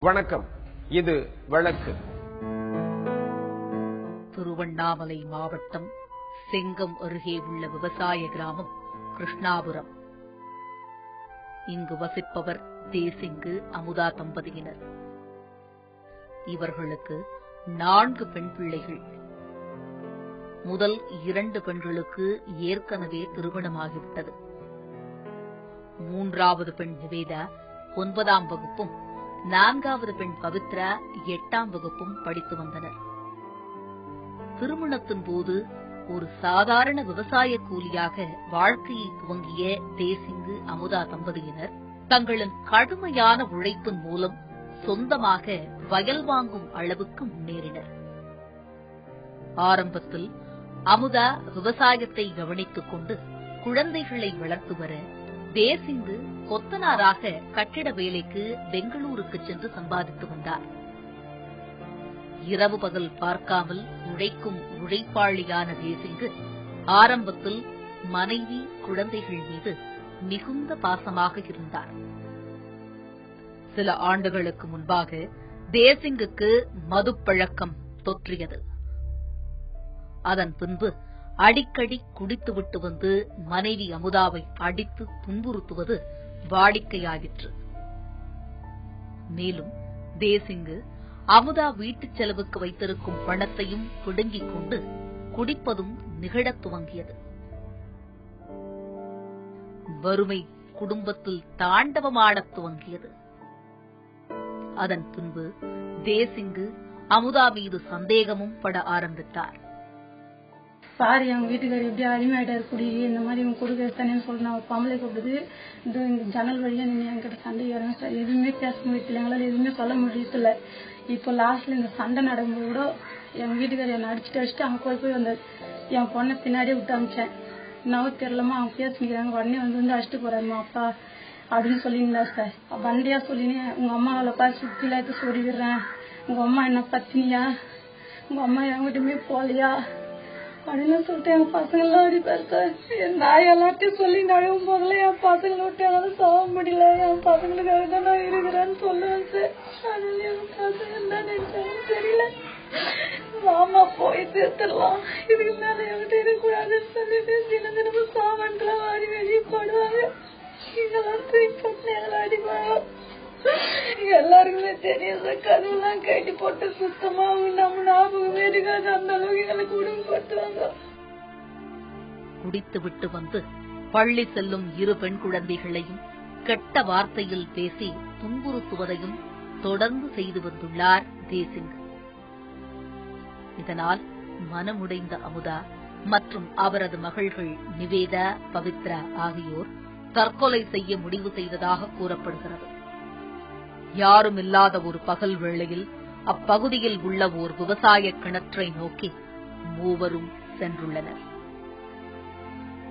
வணக்கம். இது வழக்கு. திருவண்ணாமலை மாவட்டம் செங்கம் அருகே உள்ள விவசாய கிராமம் கிருஷ்ணாபுரம். இங்கு வசிப்பவர் தேசிங்கு அமுதா தம்பதியினர். இவர்களுக்கு 4 பெண் பிள்ளைகள். முதல் 2 பெண்களுக்கு ஏற்கனவே திருமணமாகிவிட்டது. 3வது பெண் நிவேதா 9ஆம் வகுப்பும் 4வது பெண் பவித்ரா 8ஆம் வகுப்பும் படித்து வந்தனர். திருமணத்தின் போது ஒரு சாதாரண விவசாய கூலியாக வாழ்க்கையை துவங்கிய தேசிங்கு அமுதா தம்பதியினர் தங்களின் கடுமையான உழைப்பின் மூலம் சொந்தமாக வயல் வாங்கும் அளவுக்கு முன்னேறினர். ஆரம்பத்தில் அமுதா விவசாயத்தை கவனித்துக் கொண்டு குழந்தைகளை வளர்த்து வர தேசிங்கு கொத்தனாராக கட்டிட வேலைக்கு பெங்களூருக்கு சென்று சம்பாதித்து வந்தார். இரவு பகல் பார்க்காமல் உழைக்கும் உழைப்பாளியான தேசிங்கு ஆரம்பத்தில் மனைவி குழந்தைகள் மீது மிகுந்த பாசமாக இருந்தார். சில ஆண்டுகளுக்கு முன்பாக தேசிங்குக்கு மதுப்பழக்கம் தொற்றியது. அதன் பின்பு அடிக்கடி குடித்துவிட்டு வந்து மனைவி அமுதாவை அடித்து துன்புறுத்துவது வாடிக்கையாயிற்று. மேலும் தேசிங்கு அமுதா வீட்டுச் செலவுக்கு வைத்திருக்கும் பணத்தையும் பிடுங்கிக் கொண்டு குடிப்பதும் நிகழத் துவங்கியது. வறுமை குடும்பத்தில் தாண்டவமாடத் துவங்கியது. அதன் பின்பு தேசிங்கு அமுதா மீது சந்தேகமும் பட ஆரம்பித்தார். சாரி, அவங்க வீட்டுக்காரர் எப்படி அடிமையாயிட்டாரு குடி, இந்த மாதிரி இவங்க கொடுக்கறதானே சொல்லி நான் பொம்பளை கூப்பிடுது. இந்த ஜன்னல் வழியா நீங்க என்கிட்ட சண்டை வரணும் சார், எதுவுமே பேச முடியல, எங்களால் எதுவுமே சொல்ல முடியல. இப்போ லாஸ்ட்ல இந்த சண்டை நடக்கும்போது கூட எங்க வீட்டுக்காரர் என்னை அடிச்சுட்டு அவங்க போய் வந்தார். என் பொண்ணை பின்னாடியே விட்டு அமிச்சேன். இன்னும் தெரியலமா அவங்க பேசிக்கிறாங்க, உடனே வந்து அடிச்சுட்டு போறாருமா அப்பா அப்படின்னு சொல்லிங்களா சார். வண்டியா சொல்லினே உங்க அம்மாவில் பார்த்து சுத்தில எடுத்து சொல்லிடுறேன், உங்க அம்மா என்ன பத்தினியா, உங்க அம்மா என்கிட்டயுமே போலையா அப்படின்னு சொல்லிட்டு என் பசங்க எல்லாம் அடிப்பாரு சார். நான் எல்லாத்தையும் சொல்லி நழுவும் போகல, என் பசங்களை விட்டு என்னால சாக முடியல, என் பசங்களுக்காக தான் நான் இருக்கிறேன்னு சொல்லுவேன் சார். அதனால என் பசங்க என்ன நினைச்சாலும் தெரியல, மாமா போய் சேர்த்துடலாம், இதுக்கு மேல என்கிட்ட இருக்கக்கூடாதுன்னு சொல்லிட்டு தினம் தினமும் சாமான்களை வாரி வெளியே போடுவாங்க. இதெல்லாம் தூக்கி போட்டு எங்களை அடிப்பாங்க. எல்லாருக்குமே தெரியாத கதவுலாம் கட்டி போட்டு சுத்தமா நம்ம ஞாபகமே இருக்காது, அந்த அளவுக்கு எங்களுக்கு குடும்பப்படுத்துவாங்க. குடித்து விட்டு வந்து பள்ளி செல்லும் 2 பெண் குழந்தைகளையும் கெட்ட வார்த்தையில் பேசி துன்புறுத்துவதையும் தொடர்ந்து செய்து வந்துள்ளார் தேசிங்கு. இதனால் மனமுடைந்த அமுதா மற்றும் அவரது மகள்கள் நிவேதா, பவித்ரா ஆகியோர் தற்கொலை செய்ய முடிவு செய்ததாக கூறப்படுகிறது. யாரும் இல்லாத ஒரு பகல் வேளையில் அப்பகுதியில் உள்ள ஓர் விவசாய கிணற்றை நோக்கி மூவரும் சென்றுள்ளனர்.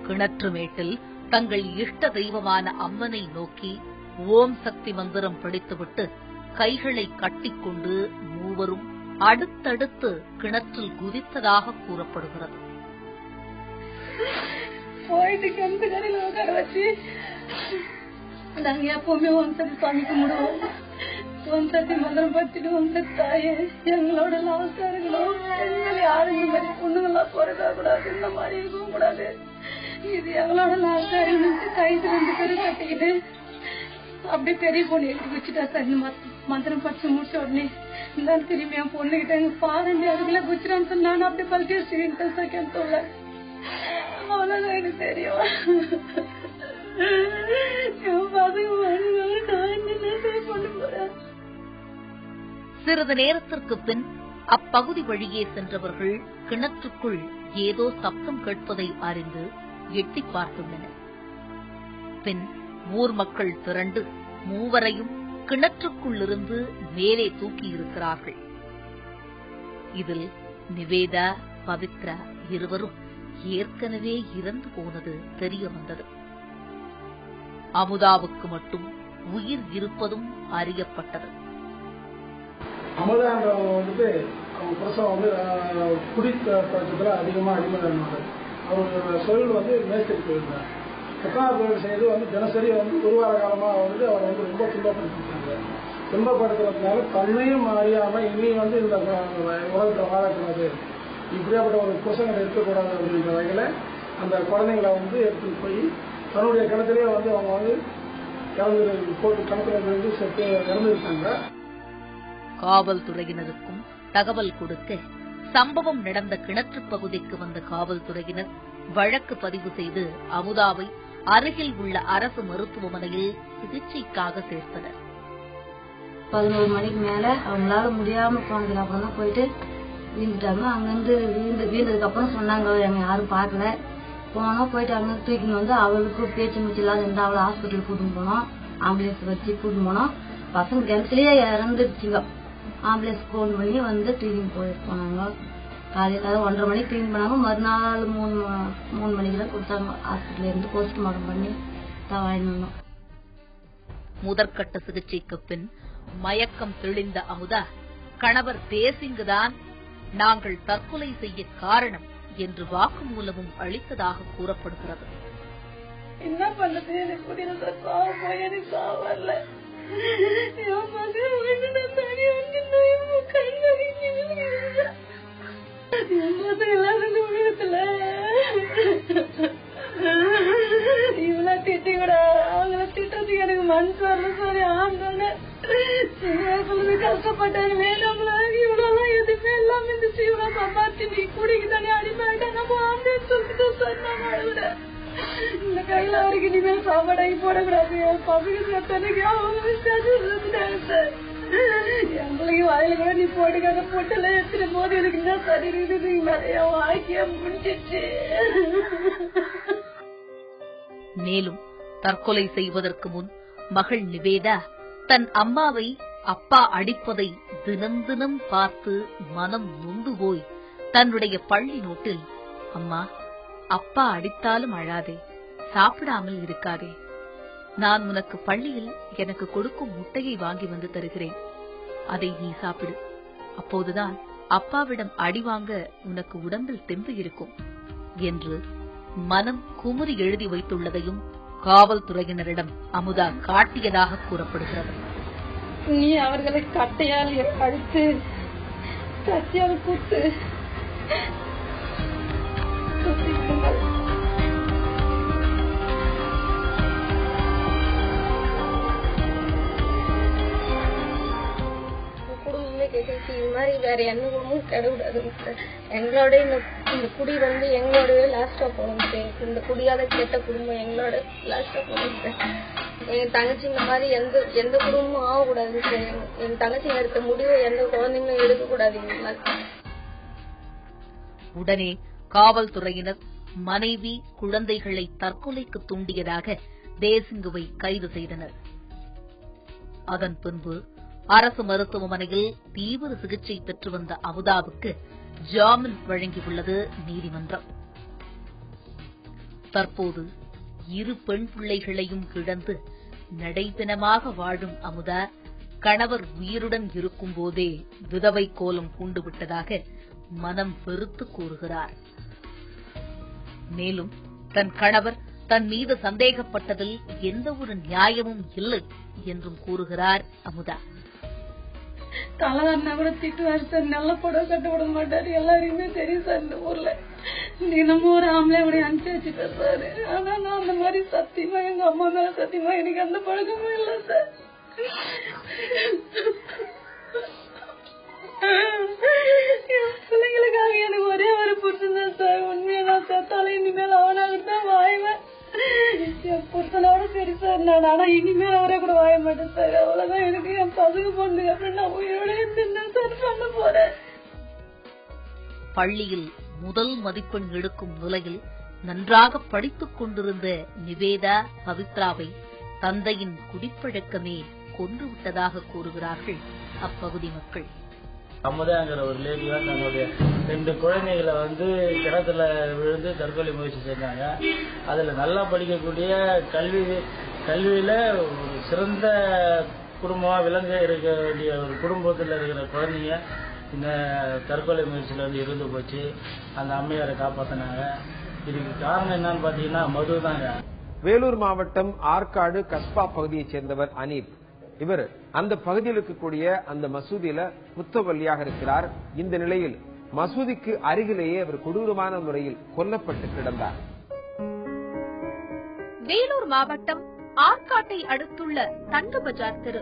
கிணற்று மேட்டில் தங்கள் இஷ்ட தெய்வமான அம்மனை நோக்கி ஓம் சக்தி மந்திரம் படித்துவிட்டு கைகளை கட்டிக்கொண்டு மூவரும் அடுத்தடுத்து கிணற்றில் குதித்ததாக கூறப்படுகிறது. போயிட்டு கிணத்து கரையில உட்கார வச்சு நாங்க எப்பவுமே ஓம் சக்தி சாமி கும்பிடுவோம். ஓம் சக்தி மந்திரம் பத்திட்டு ஓம் சக்தி தாயே எங்களோட லாஸ்டா இருக்கணும், யாரும் இந்த மாதிரி பொண்ணுங்களா போறதா கூடாது, இந்த மாதிரி இருக்கவும் கூடாது, இது எங்களோட லாஸ்டா இருந்து கைது 2 பேரும் கட்டிக்கிட்டு அப்படியே பெரிய பொண்ணு எடுத்து வச்சுட்டா சார். இந்த மந்திரம் படிச்சு முடிச்ச உடனே இந்த திரும்பி என் பொண்ணுகிட்ட எங்க பாருங்க அதுக்குள்ள குச்சிரான்னு சொன்னா நானும் அப்படியே பல்ட்டி வச்சுக்கிட்டேன் சார் கிணத்துல. அவ்வளவுதான் எனக்கு தெரியும். சிறிது நேரத்திற்கு பின் அப்பகுதி வழியே சென்றவர்கள் கிணற்றுக்குள் ஏதோ சப்தம் கேட்பதை அறிந்து எட்டிப் பார்த்துள்ளனர். பின் ஊர் மக்கள் திரண்டு மூவரையும் கிணற்றுக்குள்ளிருந்து மேலே தூக்கியிருக்கிறார்கள். இதில் நிவேதா, பவித்ரா இருவரும் ஏற்கனவே இறந்து போனது தெரிய வந்தது. அமுதாவுக்கு மட்டும் உயிர் இருப்பதும் அறியப்பட்டது. அமுதா வந்துட்டு அவங்க புருஷன் வந்து குடிப்பழக்கத்தில் அதிகமாக அடிமையானாங்க. அவரோட தொழில் வந்து மேஸ்திரி தொழில் தான். கொத்தனார் தொழில் செய்து வந்து தினசரி வந்து 1 வார காலமாக வந்து அவரை வந்து ரொம்ப துன்பப்படுத்திட்டாங்க. துன்பப்படுத்துறதுனால தன்னையும் அறியாம இனி வந்து இந்த உலகத்தை வாழக்கூடாது, இப்படியாப்பட்ட ஒரு புருஷங்களை இருக்கக்கூடாது அப்படின்ற வகையில அந்த குழந்தைங்களை வந்து எடுத்துட்டு போய் தன்னுடைய கிணத்திலேயே வந்து அவங்க வந்து போட்டு கிணத்துல விழுந்து செத்து இறந்துட்டாங்க. காவல்துறையினருக்கும் தகவல் கொடுக்க சம்பவம் நடந்த கிணற்று பகுதிக்கு வந்த காவல்துறையினர் வழக்கு பதிவு செய்து அமுதாவை அருகில் உள்ள அரசு மருத்துவமனையில் சிகிச்சைக்காக சேர்த்தனர். 11 மணிக்கு மேல அவங்களால முடியாம போனதுக்கு அப்புறம் தான் போயிட்டு வீழ்ந்துட்டாங்க. அங்கிருந்து வீழ்ந்ததுக்கு அப்புறம் சொன்னாங்க எங்க யாரும் பார்க்கல. போனோம், போயிட்டு அங்க தூக்கின்னு வந்து அவளுக்கு பேச்சு மூச்சு இல்லாத இருந்தா அவளை ஹாஸ்பிட்டலுக்கு கூட்டின்னு போனோம். ஆம்புலன்ஸ் வச்சு கூட்டின்னு போனோம். பசங்க கிணத்துலயே இறந்துருச்சுங்க. ஆம்புலன்ஸ் போன் பண்ணி வந்து தூக்கின்னு போனாங்க. காலையில் 1:30 மணிக்கு தூக்கின்னு போனாங்க. மறுநாள் 3 மணிக்கு தான் கொடுத்தாங்க. ஹாஸ்பிட்டல இருந்து போஸ்ட்மார்ட்டம் பண்ணி தான் வாங்கிட்டு வந்தோம். முதற்கட்ட சிகிச்சைக்கு பின் மயக்கம் தெளிந்த அமுதா கணவர் தேசிங்குதான் நாங்கள் தற்கொலை செய்ய காரணம் என்று வாக்குமூலமும் அளித்ததாக கூறப்படுகிறது. என்ன பண்ணது, எனக்கு புரியல சார். எனக்கு சாவல்ல. இவளா திட்டி கூட அவங்கள திட்டத்துக்கு எனக்கு மனசு வரல சார். ஆனாங்க கஷ்டப்பட்டாங்க. வேணும்ல இவ்வளவு எதுவுமே இல்லாம இருந்துச்சு. இவ்வளவு சம்பாதிச்சு நீ குடிக்கு தானே அடிமாட்டா நம்ம ஆம்பளை சொல்லிட்டு சொன்னாங்க. அழுகுற இந்த கையில அவருக்கு இனிமேல் சாப்பாடாகி போடக்கூடாது. பசங்க சொத்தனைக்கு அவங்க சார் எங்களுக்கு வாயில கூட நீ போட்டுக்காத போட்டெல்லாம் எடுத்துட்டு போது எனக்கு என்ன சரி இருக்குது. நிறைய வாழ்க்கைய முடிஞ்சிச்சு. மேலும் தற்கொலை செய்வதற்கு முன் மகள் நிவேதா தன் அம்மாவை அப்பா அடிப்பதை தினம் தினம் பார்த்து மனம் நொந்து போய் தன்னுடைய பள்ளி நோட்டில், அம்மா அப்பா அடித்தாலும் அழாதே, சாப்பிடாமல் இருக்காதே, நான் உனக்கு பள்ளியில் எனக்கு கொடுக்கும் முட்டையை வாங்கி வந்து தருகிறேன், அதை நீ சாப்பிடு, அப்போதுதான் அப்பாவிடம் அடி வாங்க உனக்கு உடம்பில் தெம்பு இருக்கும் என்று மனம் குமுறி எழுதி வைத்துள்ளதையும் காவல்துறையினரிடம் அமுதா காட்டியதாக கூறப்படுகிறது. நீ அவர்களை கட்டையால் அடித்து கத்தியால் குத்து குடும்பமே கேட்டுச்சு. இது மாதிரி வேற எந்த குடும்பமும் கிடையாது. எங்களோட இந்த குடி வந்து எங்களோடவே லாஸ்டா போகணும். இந்த குடியால கெட்ட குடும்பம் எங்களோட லாஸ்டா போகணும். எங்க தங்கச்சி இந்த மாதிரி எந்த குடும்பமும் ஆகக்கூடாது. எங்க தங்கச்சி எடுத்த முடிவை எந்த குழந்தைங்களும் எடுக்கக்கூடாது. உடனே காவல்துறையினர் மனைவி குழந்தைகளை தற்கொலைக்கு தூண்டியதாக தேசிங்குவை கைது செய்தனர். அதன் பின்பு அரசு மருத்துவமனையில் தீவிர சிகிச்சை பெற்று வந்த அமுதாவுக்கு ஜாமீன் வழங்கியுள்ளது நீதிமன்றம். தற்போது 2 பெண் பிள்ளைகளையும் இழந்து நடைபெணமாக வாழும் அமுதா கணவர் உயிருடன் இருக்கும் போதே விதவை கோலம் பூண்டுவிட்டதாக மனம் வெறுத்து கூறுகிறார். மேலும் தன் கணவர் தன் மீது சந்தேகப்பட்டதில் எந்த ஒரு நியாயமும் இல்லை என்றும் கூறுகிறார் அமுதா. தலைவர்னா கூட திட்டுவாரு சார். நல்ல படம் கட்ட விட மாட்டாரு. எல்லாரையுமே தெரியும் சார் இந்த ஊர்ல. தினமும் ஒரு ஆம்பளை அப்படி அனுப்பிச்சு வச்சுட்டேன் சார். ஆனா நான் அந்த மாதிரி சத்தியமா எங்க அம்மா மேல சத்தியமா எனக்கு அந்த பழக்கமும் இல்லை சார். பிள்ளைங்களுக்காக எனக்கு ஒரே ஒரு புருஷன் தான் சார். உண்மையா நான் செத்தாலும் இனிமேல் அவனாகத்தான் வாய்வேன். என் புருஷனோட சரி சார் நான். ஆனா இனிமேல் அவரே கூட வாய மாட்டேன் சார். அவ்வளவுதான் எனக்கு என் பசங்க பொண்ணு அப்படின்னு நான் உயிரோட என்ன சார் பண்ண போறேன். பள்ளியில் முதல் மதிப்பெண் எடுக்கும் நிலையில் நன்றாக படித்துக் கொண்டிருந்த நிவேதா பவித்ராவை தந்தையின் குடிப்பழக்கமே கொன்றுவிட்டதாக கூறுகிறார்கள் அப்பகுதி மக்கள். அமுதாங்கிற ஒரு லேடி தான் தன்னுடைய 2 குழந்தைகளை வந்து கிணத்துல விழுந்து தற்கொலை முயற்சி செஞ்சாங்க. அதுல நல்லா படிக்கக்கூடிய கல்வியில ஒரு சிறந்த குடும்பமா விளங்க இருக்க வேண்டிய ஒரு குடும்பத்தில் இருக்கிற குழந்தைங்க இந்த தற்கொலை முயற்சியில வந்து இருந்து போச்சு. அந்த அம்மையாரை காப்பாத்தினாங்க. இதுக்கு காரணம் என்னன்னு பாத்தீங்கன்னா மது தாங்க. வேலூர் மாவட்டம் ஆற்காடு கஸ்பா பகுதியைச் சேர்ந்தவர் அனீப். இவர் அந்த பகுதியில் இருக்கக்கூடிய அந்த மசூதியில முத்தவல்லியாக இருக்கிறார். இந்த நிலையில் மசூதிக்கு அருகிலேயே அவர் கொடூரமான முறையில் கொல்லப்பட்டு கிடந்தார். வேலூர் மாவட்டம் ஆற்காட்டை அடுத்துள்ள தண்டு பஜார் தெரு.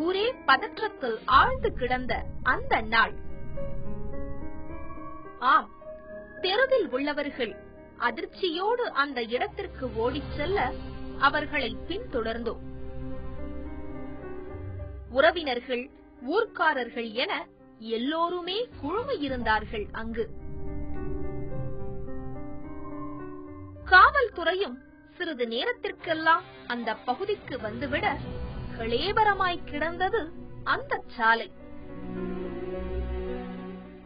ஊரே பதற்றத்தில் ஆழ்ந்து கிடந்த அந்த நாள். ஆம், தெருவில் உள்ளவர்கள் அதிர்ச்சியோடு அந்த இடத்திற்கு ஓடிச் செல்ல அவர்களை பின்தொடர்ந்தோம். உறவினர்கள், ஊர்க்காரர்கள் என எல்லோருமே குழுமியிருந்தார்கள் அங்கு. காவல்துறையும் சிறிது நேரத்திற்கெல்லாம் அந்த பகுதிக்கு வந்துவிட களேபரமாய் கிடந்தது அந்த சாலை.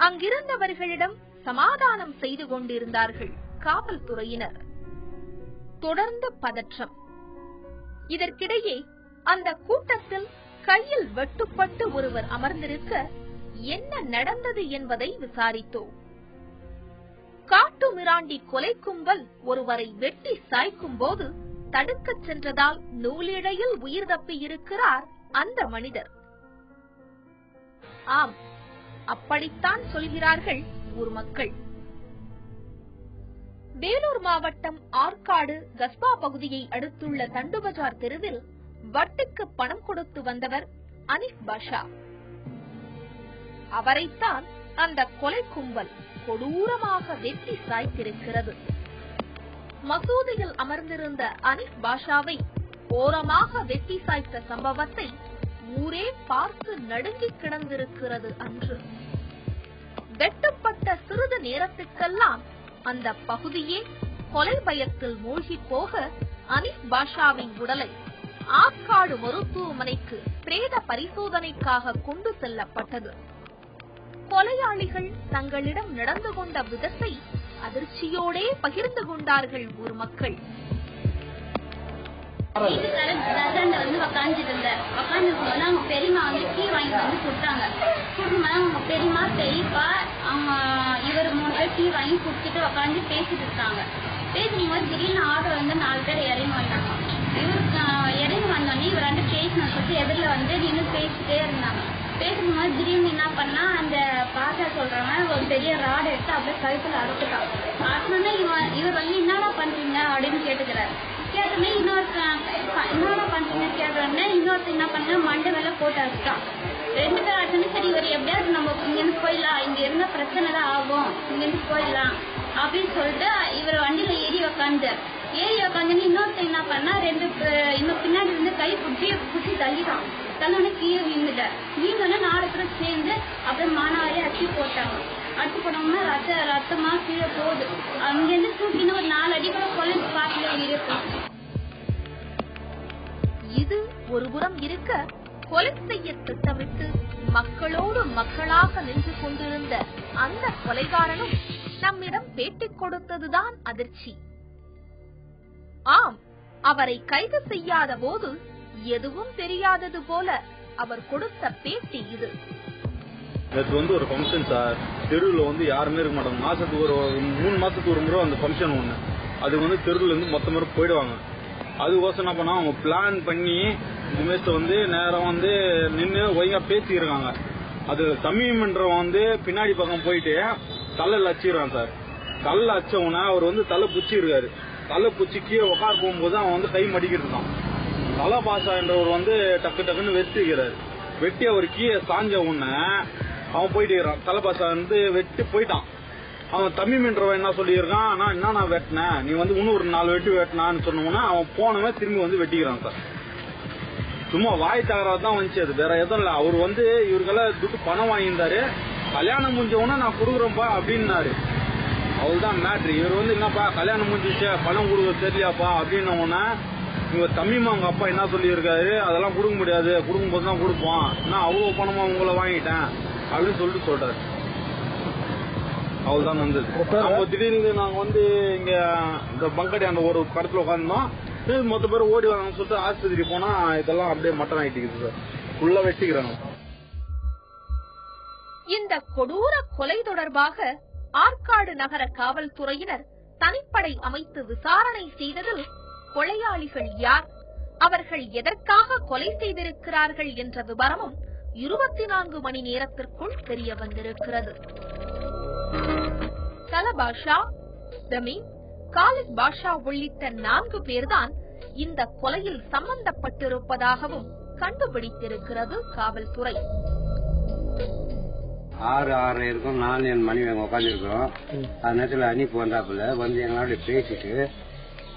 அங்கிருந்தவர்களிடம் சமாதானம் செய்து கொண்டிருந்தார்கள் காவல்துறையினர். தொடர்ந்த பதற்றம். இதற்கிடையே அந்த கூட்டத்தில் கையில் வெட்டுப்பட்டு ஒருவர் அமர்ந்திருக்க என்ன நடந்தது என்பதை விசாரித்தோம். காட்டு மிராண்டி கொலை கும்பல் ஒருவரை வெட்டி சாய்க்கும் போது தடுக்கச் சென்றதால் நூலிழையில் உயிர் தப்பி இருக்கிறார் அந்த மனிதர். ஆம், அப்படித்தான் சொல்கிறார்கள் ஊர் மக்கள். வேலூர் மாவட்டம் ஆற்காடு கஸ்பா பகுதியை அடுத்துள்ள தண்டுபஜார் தெருவில் வட்டிக்கு பணம் கொடுத்து வந்தவர் அனிஃப் பாஷா. அவரைத்தான் அந்த கொலை கும்பல் கொடூரமாக வெட்டி சாய்த்திருக்கிறது. மசூதியில் அமர்ந்திருந்த அனிஃப் பாஷாவை ஓரமாக வெட்டி சாய்த்த சம்பவத்தை ஊரே பார்த்து நடுங்கி கிடந்திருக்கிறது அன்று. வெட்டப்பட்ட சிறிது நேரத்துக்கெல்லாம் அந்த பகுதியே கொலை பயத்தில் மூழ்கி போக அனிஃப் பாஷாவின் உடலை ஆற்காடு மருத்துவமனைக்கு பிரேத பரிசோதனைக்காக கொண்டு செல்லப்பட்டது. கொலையாளிகள் தங்களிடம் நடந்து கொண்ட விதத்தை அதிர்ச்சியோடே பகிர்ந்து கொண்டார்கள் ஊர் மக்கள். அவங்க பெரியமா வந்து கீ வாங்கி வந்து கொடுத்தாங்க. அவங்க பெரியமா பெரியப்பா அவங்க இவர் 3 பேர் கீ வாங்கி குடுத்துட்டு உட்காந்து பேசிட்டு இருக்காங்க. பேசும்போது திடீர்னு ஆட்டோ வந்து 4 பேர் இறங்கி வந்தாங்க. இவருக்கு இறங்கி வந்தோடனே இவர் வந்து பேசணும் சொல்லிட்டு எதிரில் வந்து நின்று பேசிட்டே இருந்தாங்க. பேசும்போது திடீர்னு என்ன பண்ணா அந்த பாட்டா சொல்றவன் ஒரு பெரிய ராடு எடுத்து அப்படியே கழுத்துல அறுத்துட்டான். அறுத்தோன்னா இவர் வந்து என்னடா பண்றீங்க அப்படின்னு கேட்டுக்கிறாரு. கேட்டோன்னே என்னடா பண்றீங்க கேட்டோடனே இன்னொருத்தர் என்ன பண்ண மண்டை மேல போட்டு அறுத்துட்டான். 2 பேர் அடிச்சோன்னு சரி இவர் எப்படியாவது நம்ம இங்கிருந்து போயிடலாம், இங்க இருந்த பிரச்சனை தான் ஆகும், இங்கிருந்து போயிடலாம் அப்படின்னு சொல்லிட்டு இவர் வண்டியில ஏறி உக்காந்து இன்னொருத்தர் என்ன பண்ணா இன்னும் பின்னாடி வந்து கை புடிச்சு தள்ளிட்டான். தள்ளோட கீழே வீழ்ந்துட்டார். வீழ்ந்தோடனே 4 பேரும் சேர்ந்து அப்படியே மானாவாரி அடிச்சு போட்டாங்க. அடிச்சு போனோம்னா ரத்தமா கீழே போகுது. அங்கிருந்து தூக்கின்னு ஒரு 4 அடி கூட கொலை பாட்டில இருக்கு. இது ஒருபுறம் இருக்க, கொலை செய்ய திட்டமிட்டு மக்களோடு மக்களாக நின்று கொண்டிருந்த அந்த கொலைகாரனும் நம்மிடம் பேட்டி கொடுத்ததுதான் அதிர்ச்சி. ஆம், அவரை கைது செய்யாத போது எதுவும் தெரியாதது போல அவர் கொடுத்த பேட்டி இது. நேற்று வந்து ஒரு ஃபங்க்ஷன் சார், தெருவில் வந்து யாருமே இருக்க மாட்டாங்க. மாசத்துக்கு ஒரு 3 மாசத்துக்கு ஒரு முறை அந்த ஃபங்க்ஷன் ஒண்ணு, அது வந்து தெருவில் இருந்து மொத்த முறை போயிடுவாங்க. அதுக்கோசம் என்ன பண்ணா அவங்க பிளான் பண்ணி இந்த மேட்ச் வந்து நேரம் வந்து நின்று ஒய்யா பேசிக்கிறாங்க. அது தமிழ்மன்றவன் வந்து பின்னாடி பக்கம் போயிட்டு தலையில் அச்சிடுறான் சார். தலையில் அச்சவன அவர் வந்து தலை புச்சி இருக்காரு. தலை புச்சி கீழே உட்கார போகும்போது அவன் வந்து கை மடிக்கிட்டு இருக்கான். தலை பாஷா என்றவர் வந்து டக்கு டக்குன்னு வெட்டிக்கிறாரு. வெட்டி அவர் கீழே சாஞ்ச உடனே அவன் போயிட்டு இருக்கிறான். தலை பாஷா வந்து வெட்டி போயிட்டான். அவன் தமிழ்மன்றவன் என்ன சொல்லியிருக்கான், நான் என்ன வெட்டினேன், நீ வந்து இன்னும் ஒரு 4 வெட்டி வெட்டினான்னு சொன்னோன்னா அவன் போனவன் திரும்பி வந்து வெட்டிக்கிறான் சார். சும்மா வாய் தகராறு தான் வந்துச்சு, அது வேற எதுவும் இல்லை. அவர் வந்து இவருக்கெல்லாம் துட்டு பணம் வாங்கியிருந்தாரு. கல்யாணம் முடிஞ்சவொன்னே நான் கொடுக்குறேன்ப்பா அப்படின்னாரு. அவள்தான் மேட்ரு. இவர் வந்து என்னப்பா கல்யாணம் முடிஞ்சிச்சு பணம் கொடுக்க தெரியலையாப்பா அப்படின்னோன்னா இவங்க தமிழ்மா அவங்க அப்பா என்ன சொல்லியிருக்காரு, அதெல்லாம் கொடுக்க முடியாது, கொடுக்கும்போது தான் கொடுப்போம், நான் அவ்வளோ பணமா உங்களை வாங்கிட்டேன் அப்படின்னு சொல்லிட்டு சொல்றாரு. அவள் தான் வந்தது. நம்ம திடீர்னு நாங்க வந்து இங்க இந்த பங்கடி அந்த ஒரு படத்துல உட்காந்துருந்தோம். மொத்த பேர் ஓடி வாங்கன்னு சொல்லிட்டு ஆஸ்பத்திரி போனா இதெல்லாம் அப்படியே மட்டன் ஆயிட்டு சார். ஃபுல்லா வெட்டிக்கிறாங்க. இந்த கொடூர கொலை தொடர்பாக ஆற்காடு நகர காவல்துறையினர் தனிப்படை அமைத்து விசாரணை செய்ததில் கொலையாளிகள் யார், அவர்கள் எதற்காக கொலை செய்திருக்கிறார்கள் என்ற விவரமும் 24 மணி நேரத்திற்குள் தெரிய வந்திருக்கிறது. தலபாஷா, தமீம், காலித் பாஷா உள்ளிட்ட 4 பேர்தான் இந்த கொலையில் சம்பந்தப்பட்டிருப்பதாகவும் கண்டுபிடித்திருக்கிறது காவல்துறை. 6:30 இருக்கும். நான் என் மனைவி உட்காந்துருக்கிறோம். அந்த நேரத்தில் அனுப்பி வந்தாப்புல வந்து எங்களோட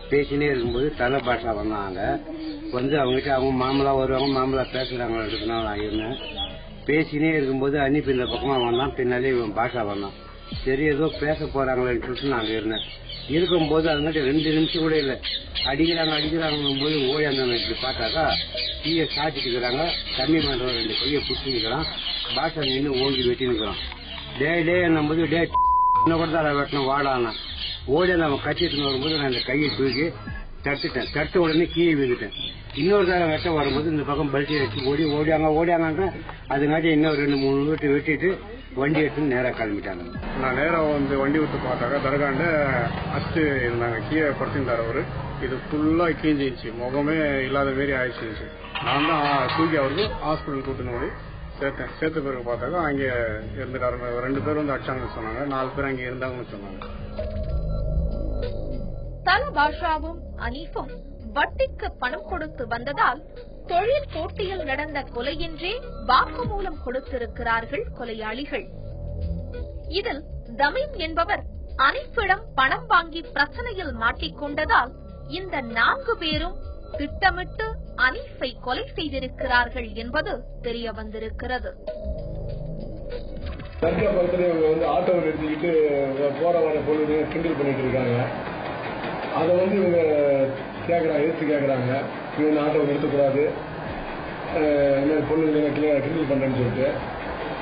பேசினே இருக்கும்போது தலபாஷா வந்தாங்க. வந்து அவங்ககிட்ட அவங்க மாமலா வருவாங்க, மாமலா பேசுறாங்க இருக்குன்னா நான் இருந்தேன். பேசினே இருக்கும்போது அனுப்பி இந்த பக்கமா வந்தான், பின்னாலே இவன் பாஷா வந்தான். சரி ஏதோ பேச போறாங்களேன்னு சொல்லிட்டு நாங்க இருந்தேன். இருக்கும்போது அதுங்கிட்ட 2 நிமிஷம் கூட இல்லை, அடிக்கிறாங்க போது ஓடி அந்த இப்படி பார்த்தாக்கா தீயை சாச்சிட்டு இருக்கிறாங்க. தண்ணி மன்ற 2 கையை பிடிச்சி நிற்கிறான். பாஷா நின்று ஓங்கி வெட்டி நிற்கிறான். டே என்னும்போது டே இன்னும் கூட தான் வெட்டணும் வாடானா. ஓடி நம்ம கட்டிட்டு வரும்போது நான் இந்த கையை தூக்கி தட்டுட்டேன். தட்டு உடனே கீழே விழுந்துட்டேன். இன்னொரு தடவை வெட்ட வரும்போது இந்த பக்கம் பல்ட்டி வச்சு ஓடியாங்க. அதுங்காட்டி இன்னும் 2-3 வீட்டு வெட்டிட்டு வண்டி எடுத்து நேராக கிளம்பிட்டாங்க. நான் நேராக வந்து வண்டி விட்டு பார்த்தாக்கா தர்காண்ட அச்சு இருந்தாங்க. கீழே படுத்திருந்தார் அவரு. இது ஃபுல்லா கீஞ்சிச்சு, முகமே இல்லாத மாரி ஆயிடுச்சு. நான் தான் தூக்கி அவருக்கு ஹாஸ்பிட்டல் கூட்டின்னு போய் சேர்த்த பிறகு பார்த்தாக்கா அங்கே இருந்துட்டாரு. 2 பேர் வந்து அடிச்சாங்கன்னு சொன்னாங்க, 4 பேர் அங்கே இருந்தாங்கன்னு சொன்னாங்க. தலபாஷாவும் அனீஃபும் வட்டிக்கு பணம் கொடுத்து வந்ததால் தொழில் போட்டியில் நடந்த கொலை என்றே வாக்குமூலம் கொடுத்திருக்கிறார்கள் கொலையாளிகள். இதில் தமீம் என்பவர் அனீஃபிடம் பணம் வாங்கி பிரச்சனையில் மாட்டிக்கொண்டதால் இந்த 4 பேரும் திட்டமிட்டு அனீஃபை கொலை செய்திருக்கிறார்கள் என்பது தெரிய வந்திருக்கிறது. ஆட்டோ நிறுத்திக்கிட்டு போற வர பொண்ணு கிண்டல் பண்ணிட்டு இருக்காங்க. அதை வந்து இவங்க எடுத்து கேட்கறாங்க, இவங்க ஆட்டோ நிறுத்தக்கூடாது, பொண்ணு கிண்டல் பண்றேன்னு சொல்லிட்டு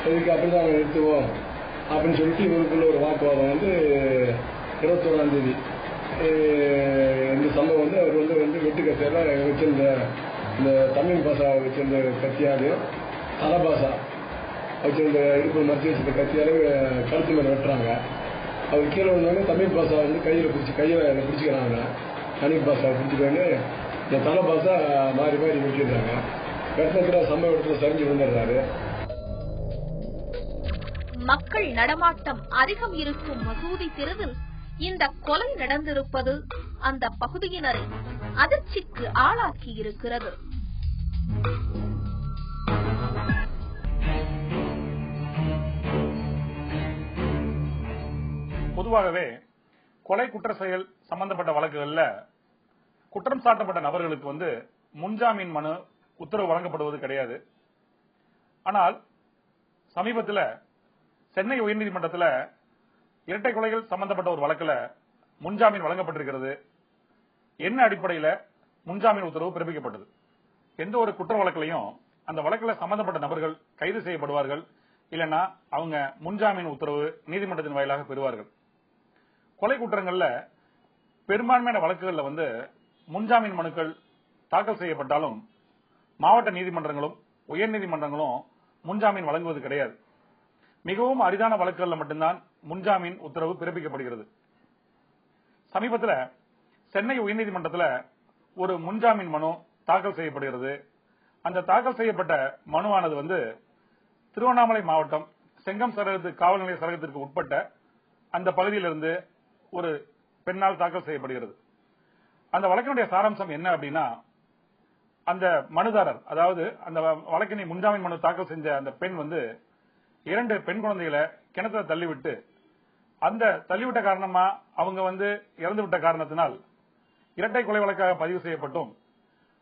இதுக்கு அப்படிதான் நாங்கள் நிறுத்துவோம் அப்படின்னு சொல்லிட்டு இவருக்குள்ள ஒரு வாக்குவாதம் வந்து 21ஆம் தேதி இந்த சம்பவம் வந்து அவர் வந்து வெட்டு கத்தியால வச்சிருந்த இந்த தமிழ் பாஷா வச்சிருந்த கத்தியாலையும் தலபாஷா வச்சிருந்த இடுப்பு மறைச்சி வச்சிருந்த கத்தியாலே கழுத்து மேலே வெட்டுறாங்க. அவர் கீழே வந்தோடனே தமிழ் பாஷா வந்து கையில பிடிச்சிக்கிறாங்க. அனீஃப் பாஷாவை பிடிச்சிக்கோன்னு இந்த தலபாஷா மாறி வெட்டிடுறாங்க. வெட்டினத்துல சம்பவ இடத்துல சரிஞ்சு வந்துடுறாரு. மக்கள் நடமாட்டம் அதிகம் இருக்கும் மசூதி தெருவில் இந்த கொலை நடந்திருப்பது அந்த பகுதியினரை அதிர்ச்சிக்கு ஆளாக்கி இருக்கிறது. பொதுவாகவே கொலை குற்ற செயல் சம்பந்தப்பட்ட வழக்குகள்ல குற்றம் சாட்டப்பட்ட நபர்களுக்கு வந்து முன்ஜாமீன் மனு உத்தரவு வழங்கப்படுவது கிடையாது. ஆனால் சமீபத்தில் சென்னை உயர்நீதிமன்றத்தில் இரட்டை கொலைகள் சம்பந்தப்பட்ட ஒரு வழக்கில் முன்ஜாமீன் வழங்கப்பட்டிருக்கிறது. என்ன அடிப்படையில் முன்ஜாமீன் உத்தரவு பிறப்பிக்கப்பட்டது? எந்த ஒரு குற்ற வழக்கிலையும் அந்த வழக்கில் சம்பந்தப்பட்ட நபர்கள் கைது செய்யப்படுவார்கள், இல்லைன்னா அவங்க முன்ஜாமீன் உத்தரவு நீதிமன்றத்தின் வாயிலாக பெறுவார்கள். கொலை குற்றங்கள்ல பெரும்பான்மையான வழக்குகள்ல வந்து முன்ஜாமீன் மனுக்கள் தாக்கல் செய்யப்பட்டாலும் மாவட்ட நீதிமன்றங்களும் உயர்நீதிமன்றங்களும் முன்ஜாமீன் வழங்குவது கிடையாது. மிகவும் அரிதான வழக்குகள்ல மட்டும்தான் முன்ஜாமீன் உத்தரவு பிறப்பிக்கப்படுகிறது. சமீபத்தில் சென்னை உயர்நீதிமன்றத்தில் ஒரு முன்ஜாமீன் மனு தாக்கல் செய்யப்படுகிறது. அந்த தாக்கல் செய்யப்பட்ட மனுவானது வந்து திருவண்ணாமலை மாவட்டம் செங்கம் சரகத்து காவல் நிலைய சரகத்திற்கு உட்பட்ட அந்த பகுதியிலிருந்து ஒரு பெண்ணால் தாக்கல் செய்யப்படுகிறது. அந்த வழக்கினுடைய சாராம்சம் என்ன அப்படின்னா, அந்த மனுதாரர், அதாவது அந்த வழக்கினை முன்ஜாமீன் மனு தாக்கல் செஞ்ச அந்த பெண் வந்து 2 பெண் குழந்தைகளை கிணத்துல தள்ளிவிட்டு, அந்த தள்ளிவிட்ட காரணமா அவங்க வந்து இறந்துவிட்ட காரணத்தினால் இரட்டை கொலை வழக்காக பதிவு செய்யப்பட்டும்,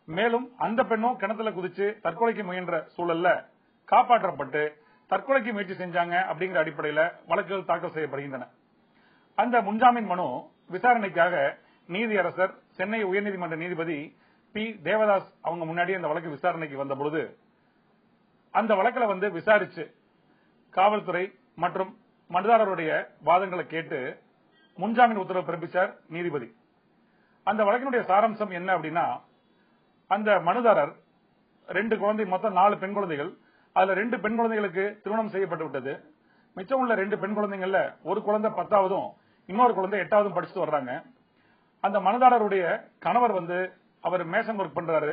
மேலும் அந்த பெண்ணும் கிணத்துல குதிச்சு தற்கொலைக்கு முயன்ற சூழல்ல காப்பாற்றப்பட்டு தற்கொலைக்கு முயற்சி செஞ்சாங்க அப்படிங்கிற அடிப்படையில் வழக்குகள் தாக்கல் செய்யப்படுகின்றன. அந்த முன்ஜாமீன் மனு விசாரணைக்காக நீதியரசர் சென்னை உயர்நீதிமன்ற நீதிபதி பி தேவதாஸ் அவங்க முன்னாடி அந்த வழக்கு விசாரணைக்கு வந்த பொழுது அந்த வழக்கில் வந்து விசாரிச்சு காவல்துறை மற்றும் மனுதாரருடைய வாதங்களை கேட்டு முன்ஜாமீன் உத்தரவு பிறப்பிச்சார் நீதிபதி. அந்த வழக்கினுடைய சாராம்சம் என்ன அப்படின்னா, அந்த மனுதாரர் 2 குழந்தை, மொத்தம் 4 பெண் குழந்தைகள், அதுல 2 பெண் குழந்தைகளுக்கு திருமணம் செய்யப்பட்டு விட்டது. மிச்சம் உள்ள 2 பெண் குழந்தைகள்ல ஒரு குழந்தை 10ஆவதும் இன்னொரு குழந்தை 8ஆவதும் படிச்சுட்டு வர்றாங்க. அந்த மனுதாரருடைய கணவர் வந்து அவர் மேசன் ஒர்க் பண்றாரு,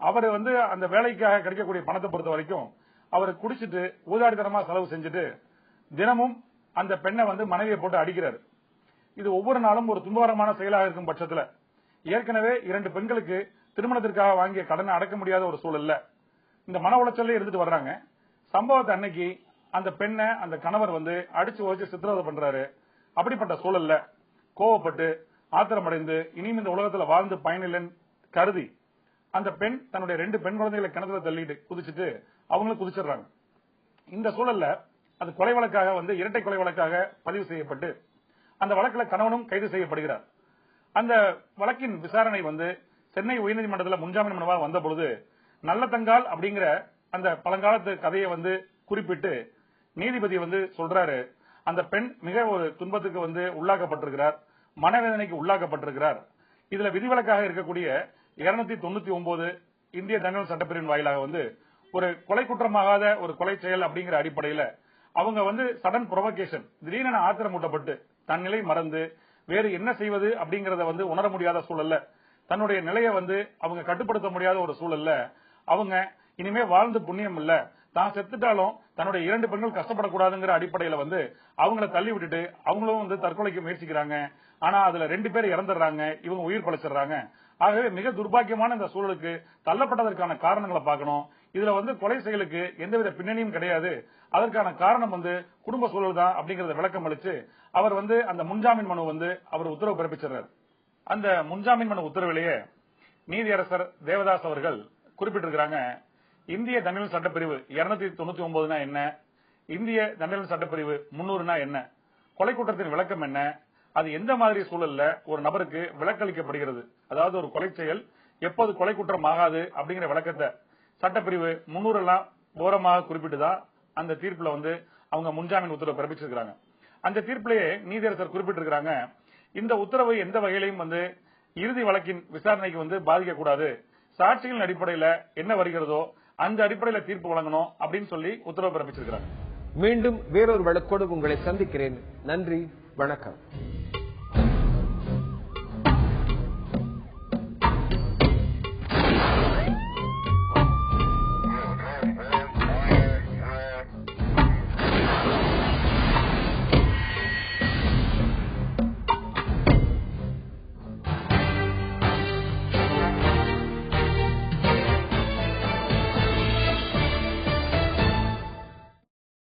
அவர் அந்த வேலைக்காக கிடைக்கக்கூடிய பணத்தை பொறுத்த வரைக்கும் அவர் குடிச்சிட்டு ஊதாரித்தனமா செலவு செஞ்சுட்டு தினமும் அந்த பெண்ணை மனைவியை போட்டு அடிக்கிறார். இது ஒவ்வொரு நாளும் ஒரு துன்பகரமான செயலாக இருக்கும் பட்சத்துல ஏற்கனவே 2 பெண்களுக்கு திருமணத்திற்காக வாங்கிய கடனை அடக்க முடியாத ஒரு சூழல்ல இந்த மன உளைச்சல்ல இருந்துட்டு வர்றாங்க. சம்பவத்தை அன்னைக்கு அந்த பெண்ணை அந்த கணவர் அடிச்சு உழைச்சு சித்திரவதை பண்றாரு. அப்படிப்பட்ட சூழல்ல கோவப்பட்டு ஆத்திரமடைந்து இனியும் இந்த உலகத்துல வாழ்ந்து பயனில்லைன்னு கருதி அந்த பெண் தன்னுடைய 2 பெண் குழந்தைகளை கிணத்துல தள்ளிட்டு குதிச்சுட்டு அவங்களும் குதிச்சிடுறாங்க. இந்த சூழல்ல அது கொலை வழக்காக இரட்டை கொலை வழக்காக பதிவு செய்யப்பட்டு அந்த வழக்கில் கணவனும் கைது செய்யப்படுகிறார். அந்த வழக்கின் விசாரணை சென்னை உயர்நீதிமன்றத்தில் முன்ஜாமீன் மனுவாக வந்த பொழுது நல்லதங்கால் அப்படிங்கிற அந்த பழங்காலத்து கதையை குறிப்பிட்டு நீதிபதி சொல்றாரு, அந்த பெண் மிக ஒரு துன்பத்துக்கு உள்ளாக்கப்பட்டிருக்கிறார், மனவேதனைக்கு உள்ளாக்கப்பட்டிருக்கிறார். இதுல விதிவிலக்காக இருக்கக்கூடிய 299 இந்திய தண்டனை சட்டப்பிரிவின் வாயிலாக ஒரு கொலை குற்றமாகாத ஒரு கொலை செயல் அப்படிங்கிற அடிப்படையில அவங்க சடன் புரோவகேஷன் திடீரென ஆத்திரமூட்டப்பட்டு தன் நிலை மறந்து வேறு என்ன செய்வது அப்படிங்கறத உணர முடியாத சூழல்ல தன்னுடைய நிலையை அவங்க கட்டுப்படுத்த முடியாத ஒரு சூழல்ல அவங்க இனிமே வாழ்ந்து புண்ணியம் இல்ல, தான் செத்துட்டாலும் தன்னுடைய 2 பெண்கள் கஷ்டப்படக்கூடாதுங்கிற அடிப்படையில அவங்கள தள்ளி விட்டுட்டு அவங்களும் தற்கொலைக்கு முயற்சிக்கிறாங்க. ஆனா அதுல 2 பேர் இறந்துடுறாங்க, இவங்க உயிர் பழிச்சிடுறாங்க. ஆகவே மிக துர்பாக்கியமான இந்த சூழலுக்கு தள்ளப்பட்டதற்கான காரணங்களை பார்க்கணும். இதுல கொலை செயலுக்கு எந்தவித பின்னணியும் கிடையாது, அதற்கான காரணம் குடும்ப சூழல் தான் அப்படிங்கறத விளக்கம் அளிச்சு அவர் அந்த முன்ஜாமீன் மனு அவர் உத்தரவு பிறப்பிச்சிடுறார். அந்த முன்ஜாமீன் மனு உத்தரவிலேயே நீதியரசர் தேவதாஸ் அவர்கள் குறிப்பிட்டிருக்கிறாங்க, இந்திய தண்டனை சட்டப்பிரிவு 299 என்ன, இந்திய தண்டனை சட்டப்பிரிவு 300 என்ன, கொலை குற்றத்தின் விளக்கம் என்ன, அது எந்த மாதிரி சூழல்ல ஒரு நபருக்கு விலக்களிக்கப்படுகிறது, அதாவது ஒரு கொலை செயல் எப்போது கொலை குற்றம் ஆகாது அப்படிங்கிற விளக்கத்தை சட்டப்பிரிவு 300 எல்லாம் ஓரமாக குறிப்பிட்டுதான் அந்த தீர்ப்புல அவங்க முன்ஜாமீன் உத்தரவு பிறப்பிச்சிருக்காங்க. அந்த தீர்ப்பிலேயே நீதியரசர் குறிப்பிட்டிருக்கிறாங்க, இந்த உத்தரவு எந்த வகையிலும் இறுதி வழக்கின் விசாரணைக்கு பாதிக்கக்கூடாது, சாட்சிகளின் அடிப்படையில என்ன வருகிறதோ அந்த அடிப்படையில தீர்ப்பு வழங்கணும் அப்படின்னு சொல்லி உத்தரவு பிறப்பிச்சிருக்கிறாங்க. மீண்டும் வேறொரு வழக்கோடு உங்களை சந்திக்கிறேன். நன்றி, வணக்கம்.